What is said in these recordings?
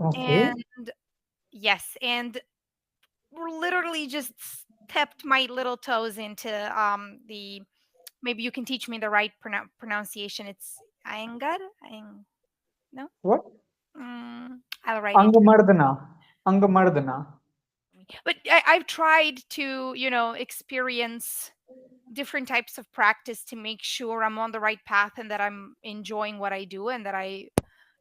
Okay. And yes, and literally just stepped my little toes into the, maybe you can teach me the right pronunciation. It's Aengar? No? What? I'll write it down. Angamardana. Angamardana. But I've tried to, experience different types of practice to make sure I'm on the right path and that I'm enjoying what I do and that I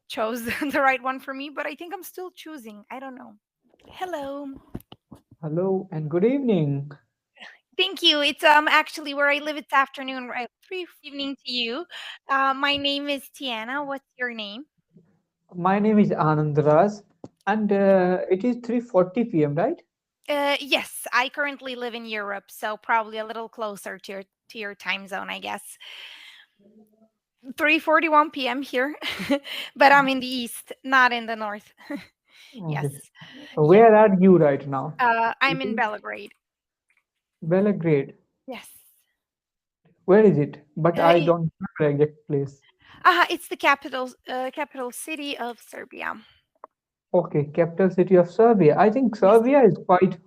chose the right one for me. But I think I'm still choosing. I don't know. Hello. Hello and good evening. Thank you. It's actually where I live. It's afternoon. Right. Evening to you. My name is Tiana. What's your name? My name is Anandraj and it is 3:40 p.m., right? Yes, I currently live in Europe, so probably a little closer to your time zone, I guess. 3:41 p.m. here, but I'm in the east, not in the north. Yes, Okay. yes. Where are you right now? I'm It in is Belgrade. Belgrade. Yes. Where is it? But Uh, I it, don't know the exact place. it's the capital city of Serbia. Okay, capital city of Serbia. I think Yes. Serbia is quite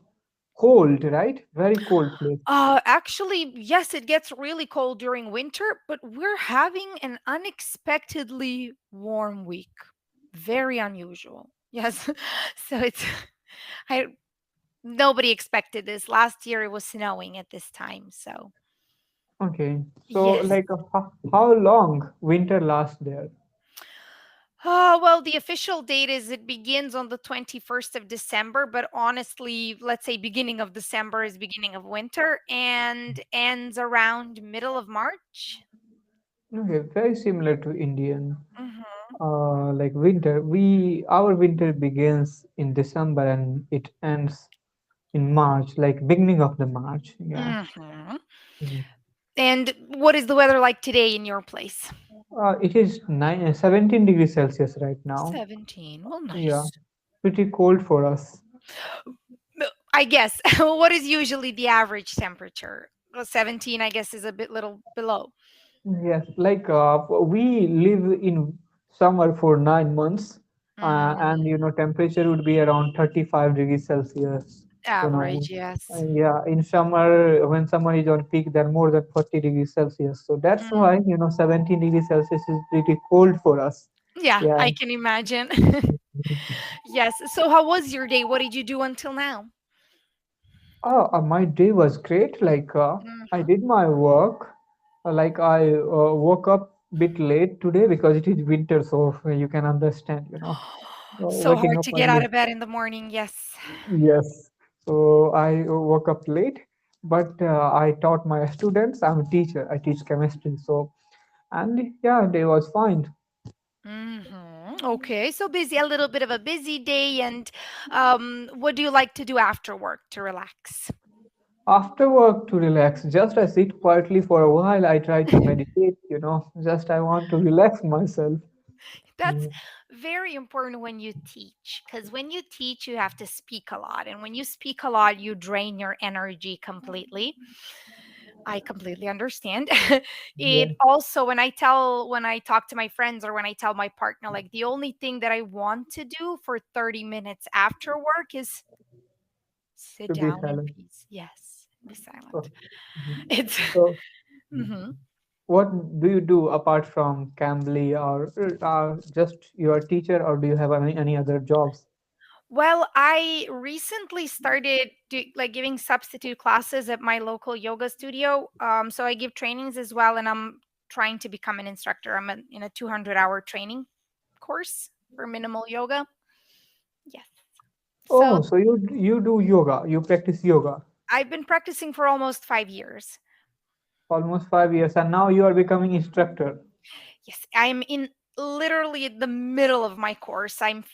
cold, right? Very cold place. Actually, yes, it gets really cold during winter, but we're having an unexpectedly warm week. Very unusual. Yes. So it's I nobody expected this. Last year it was snowing at this time, so Okay. So, yes. like, how long winter lasts there? Well, the official date is it begins on the 21st of December, but honestly, let's say beginning of December is beginning of winter and ends around middle of March. Okay, very similar to Indian. Mhm. Like winter, our winter begins in December and it ends in March, like beginning of the March. Yeah. Mhm. Mhm. And what is the weather like today in your place? It is 17 degrees Celsius right now. 17. Well, Yeah, nice. pretty cold for us. I guess. What is usually the average temperature? Well, 17, I guess, is a bit little below. Yes, like we live in summer for 9 months, and Mm, temperature would be around 35 degrees Celsius. You know, average, yes. yeah, in summer when summer is on peak, then more than 40 degrees Celsius. So that's Mm, why 17 degrees Celsius is pretty cold for us. yeah, Yeah. I can imagine. Yes. So, how was your day? What did you do until now? Oh, my day was great. Like I Hmm. did my work. Like I woke up a bit late today because it is winter, so you can understand. So Waking hard up to get out early. of bed in the morning. Yes. Yes. So I woke up late, but I taught my students. I'm a teacher. I teach chemistry. So, and yeah, day was fine. Okay. So busy, a little bit of a busy day. And what do you like to do after work to relax? After work to relax, just I sit quietly for a while. I try to meditate. Just I want to relax myself. That's Mm. very important when you teach, because when you teach, you have to speak a lot. And when you speak a lot, you drain your energy completely. I completely understand. It Yeah, also, when I talk to my friends or when I tell my partner, like the only thing that I want to do for 30 minutes after work is sit to be down in silent. peace. Yes, be silent. So, mhm. It's so mhm. what do you do apart from Cambly or just your teacher, or do you have any other jobs? Well, I recently started like giving substitute classes at my local yoga studio. So I give trainings as well, and I'm trying to become an instructor. In a 200-hour training course for minimal yoga. Yes. So Oh, so you do yoga, you practice yoga I've been practicing for almost 5 years. almost 5 years, and now you are becoming instructor. Yes, I'm in literally the middle of my course. I'm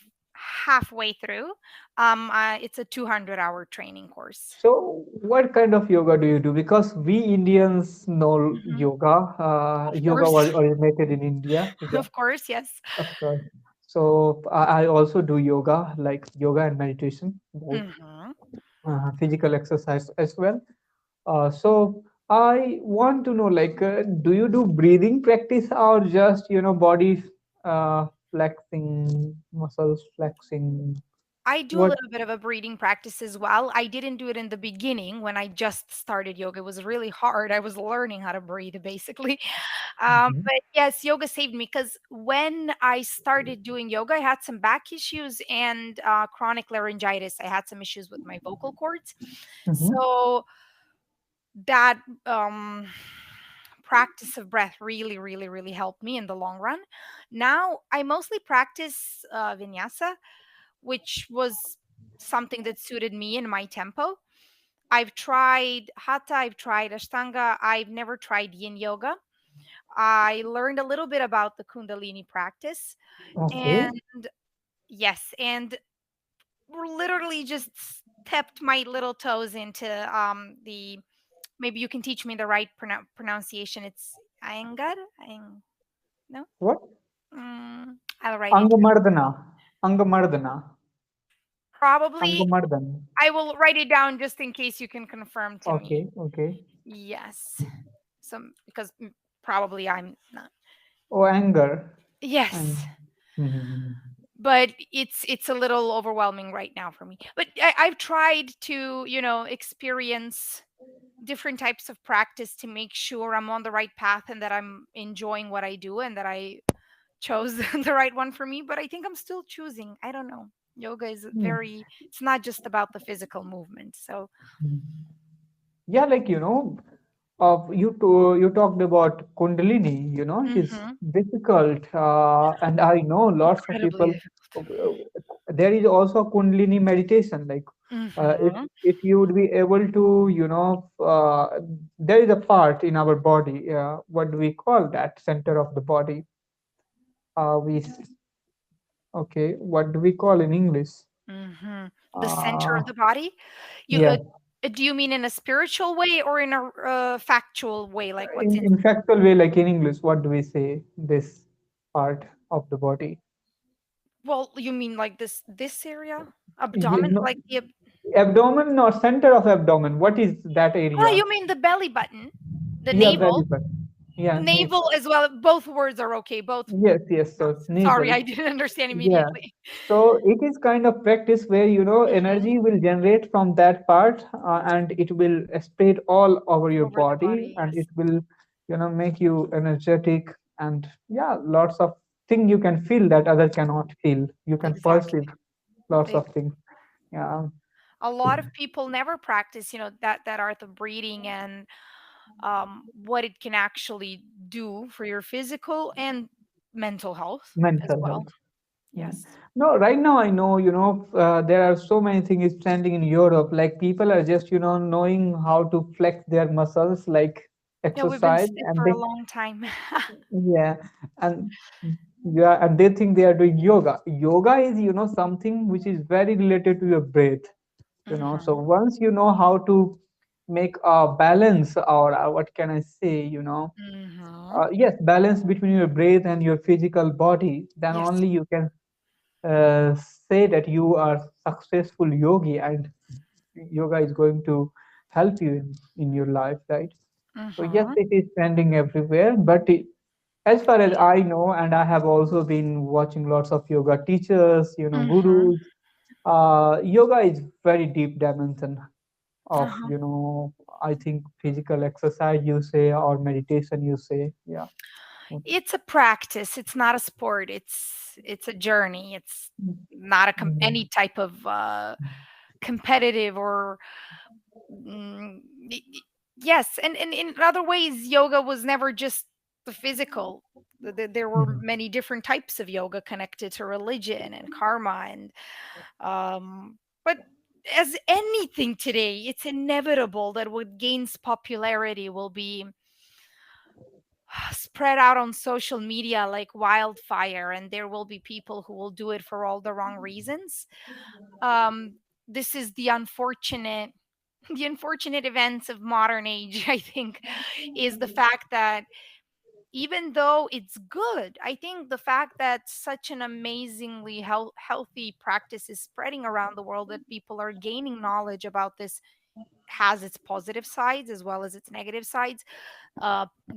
halfway through. It's a 200-hour training course. So what kind of yoga do you do? Because we Indians know Mhm. yoga. Of Yoga course, was originated in India. Yeah, of course, yes. of course. So I also do yoga, like yoga and meditation, both Hmm. physical exercise as well. So I want to know, like, do you do breathing practice or just body? flexing, muscles flexing. I do a What? little bit of a breathing practice as well. I didn't do it in the beginning when I just started yoga. It was really hard. I was learning how to breathe basically. Mhm. But yes, yoga saved me because when I started doing yoga, I had some back issues and chronic laryngitis. I had some issues with my vocal cords. Mhm. So that practice of breath really, really, really helped me in the long run. Now I mostly practice vinyasa, which was something that suited me and my tempo. I've tried hatha, I've tried ashtanga, I've never tried yin yoga. I learned a little bit about the kundalini practice, Okay. and yes, and literally just stepped my little toes into the, maybe you can teach me the right pronunciation. It's Iyengar? No? What? I'll write it. Angamardana. Angamardana. Probably Angamardan. I will write it down just in case you can confirm to me. Okay. Okay. Yes. Some because probably I'm not. Oh, anger. Yes. And mhm. But it's a little overwhelming right now for me. But I've tried to, experience different types of practice to make sure I'm on the right path and that I'm enjoying what I do and that I chose the right one for me. But I think I'm still choosing. I don't know. Yoga is Hmm. very, it's not just about the physical movement. So, Yeah, like you talked about Kundalini. It is hmm, difficult, and I know lots of incredibly people. difficult. There is also Kundalini meditation. Like, Hmm. if you would be able to, there is a part in our body. What do we call that center of the body? We Okay. What do we call in English? Hmm. The center Uh, of the body. You yeah. do you mean in a spiritual way or in a factual way? Like what's in? In factual way, like in English, what do we say? This part of the body. Well, you mean like this area, You abdomen, know, like the. abdomen or center of abdomen. What is that Ah, area? you mean the belly button, the Yeah, belly navel, button. Yeah, navel as well. Both words are okay. Both. yes, yes. No, So sorry, navel. I didn't understand Yeah. immediately. So it is kind of practice where Hmm. energy will generate from that part, and it will spread all over your Over the body, body, and yes, it will make you energetic, and yeah, lots of thing you can feel that other cannot feel. You can exactly. perceive lots Ex- of things. Yeah. A lot of people never practice, that art of breathing and what it can actually do for your physical and mental health as Mental well. health. Yeah. Yes. No, right now I know, there are so many things trending in Europe. Like people are just, knowing how to flex their muscles, like Yeah, we've been exercise, stiff and for a they, long time. yeah, and yeah, and they think they are doing yoga. Yoga is, something which is very related to your breath, So Hmm. once you know how to make a balance, or what can I say, Hmm. yes, balance between your breath and your physical body, then Yes. only you can say that you are successful yogi, and yoga is going to help you in your life, right? So yes, Hmm. it is trending everywhere, but as far as I know, and I have also been watching lots of yoga teachers, Hmm. gurus. Yoga is very deep dimension of, Uh-huh. I think physical exercise you say, or meditation you say. Yeah. It's a practice. It's not a sport. It's a journey. It's not any Mm. type of competitive or mm, y- y- yes. And in other ways, yoga was never just the physical. There were Mhm. many different types of yoga connected to religion and karma and but as anything today, it's inevitable that what gains popularity will be spread out on social media like wildfire, and there will be people who will do it for all the wrong reasons. This is the unfortunate the unfortunate events of modern age, I think, is the fact that even though it's good, I think the fact that such an amazingly healthy practice is spreading around the world, that people are gaining knowledge about this, has its positive sides as well as its negative sides.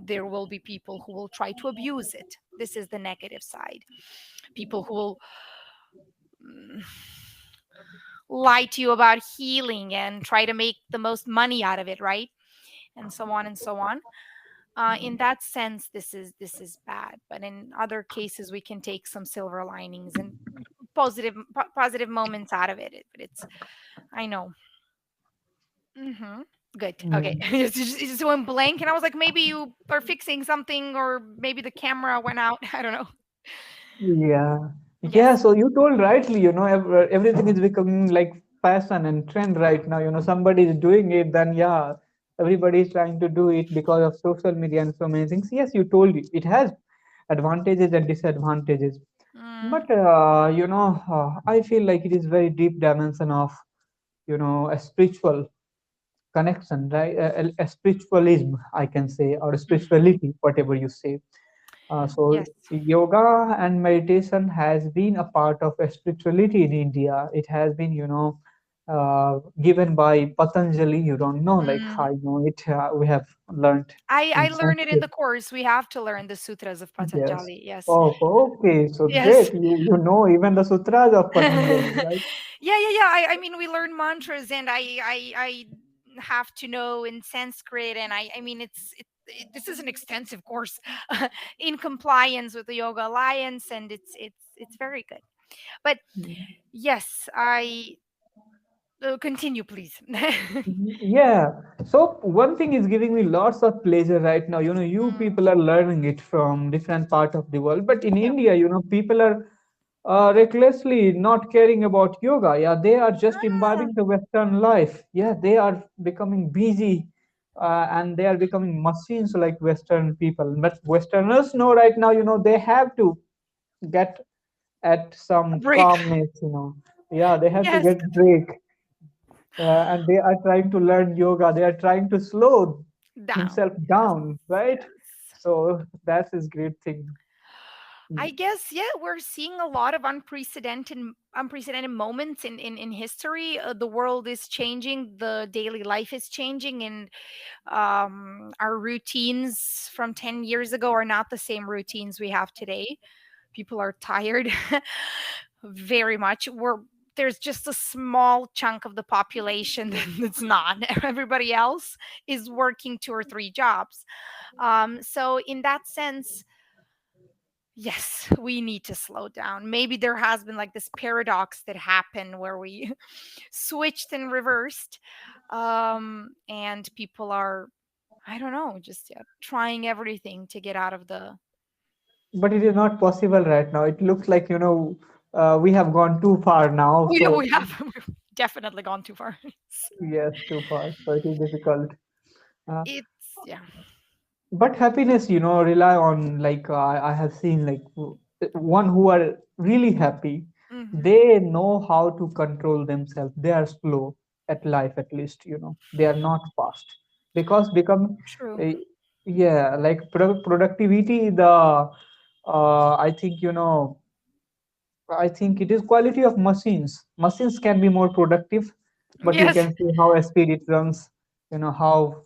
There will be people who will try to abuse it. This is the negative side. People who will mm, lie to you about healing and try to make the most money out of it, right? And so on and so on. In that sense, this is bad. But in other cases, we can take some silver linings and positive moments out of it. But it's I know. Hmm. Good. Okay. Mm. It just went blank, and I was like, maybe you are fixing something, or maybe the camera went out. I don't know. Yeah, yeah. Yes. So you told rightly, everything is becoming like fashion and trend right now. Somebody is doing it, then yeah, everybody is trying to do it because of social media and so many things. Yes, you told it. It has advantages and disadvantages. Mm, But I feel like it is very deep dimension of a spiritual connection, right? A spiritualism, I can say, or mhm. spirituality, whatever you say. So Yes. yoga and meditation has been a part of a spirituality in India. It has been, given by Patanjali. You don't know, like Mm. I know it. We have learned I in learned it in Sanskrit. the course. We have to learn the sutras of Yes. Patanjali. Yes. Oh, okay. So Yes. great. You know even the sutras of Patanjali, right? Yeah. I mean, we learn mantras, and I have to know in Sanskrit, and I mean, this is an extensive course in compliance with the Yoga Alliance, and it's very good. But yes, I continue, please. Yeah. So one thing is giving me lots of pleasure right now. You Mm, people are learning it from different part of the world, but in yeah. India, people are recklessly not caring about yoga. Yeah, they are just Ah, imbibing the Western life. Yeah, they are becoming busy, and they are becoming machines like Western people. But Westerners know right now, they have to get at a some break. calmness. Yeah, they have to Yes. get break, and they are trying to learn yoga. They are trying to slow Down. himself Yes. down, right? Yes. So that is great thing. I guess, yeah, we're seeing a lot of unprecedented moments in history. The world is changing, the daily life is changing, and our routines from 10 years ago are not the same routines we have today. People are tired very much. There's just a small chunk of the population that's not. Everybody else is working two or three jobs. So in that sense, yes, we need to slow down. Maybe there has been like this paradox that happened where we switched and reversed, and people are, I don't know, just, yeah, trying everything to get out of the. But it is not possible right now. It looks like we have gone too far now. We So have we've definitely gone too far. yes, too far. So it is difficult. Uh, It's, yeah. but happiness, rely on, like, I have seen, like, one who are really happy. Hmm. They know how to control themselves. They are slow at life, at least. They are not fast, because become True. uh, yeah, like productivity, I think it is quality of machines. Machines can be more productive, but you Yes. can see how a speed it runs, how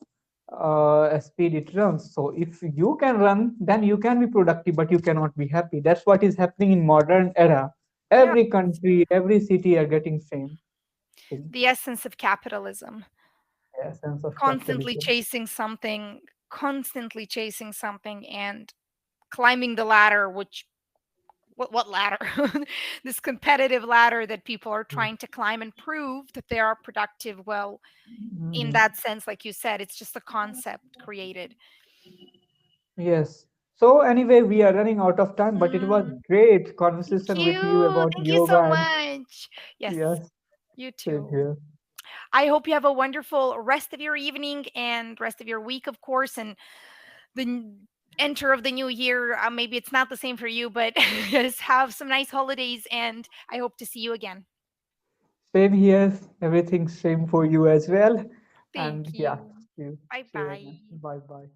a speed it runs. So if you can run, then you can be productive, but you cannot be happy. That's what is happening in modern era. Yeah. Every country, every city are getting same thing. The essence of capitalism. Yeah, sense of Constantly capitalism. chasing something, constantly chasing something, and climbing the ladder, which what ladder? This competitive ladder that people are trying to climb and prove that they are productive. Well, in Mhm. that sense, like you said, it's just a concept created. Yes. So anyway, we are running out of time, but it was Mm, great thank conversation with you you. about Thank you yoga so and much. Yes, yes, you same too. here. I hope you have a wonderful rest of your evening and rest of your week, of course, and the enter of the new year. Maybe it's not the same for you, but just have some nice holidays, and I hope to see you again. Same here. Everything same for you as well. Thank And yeah, you. see you, Bye see you again. bye. Bye bye.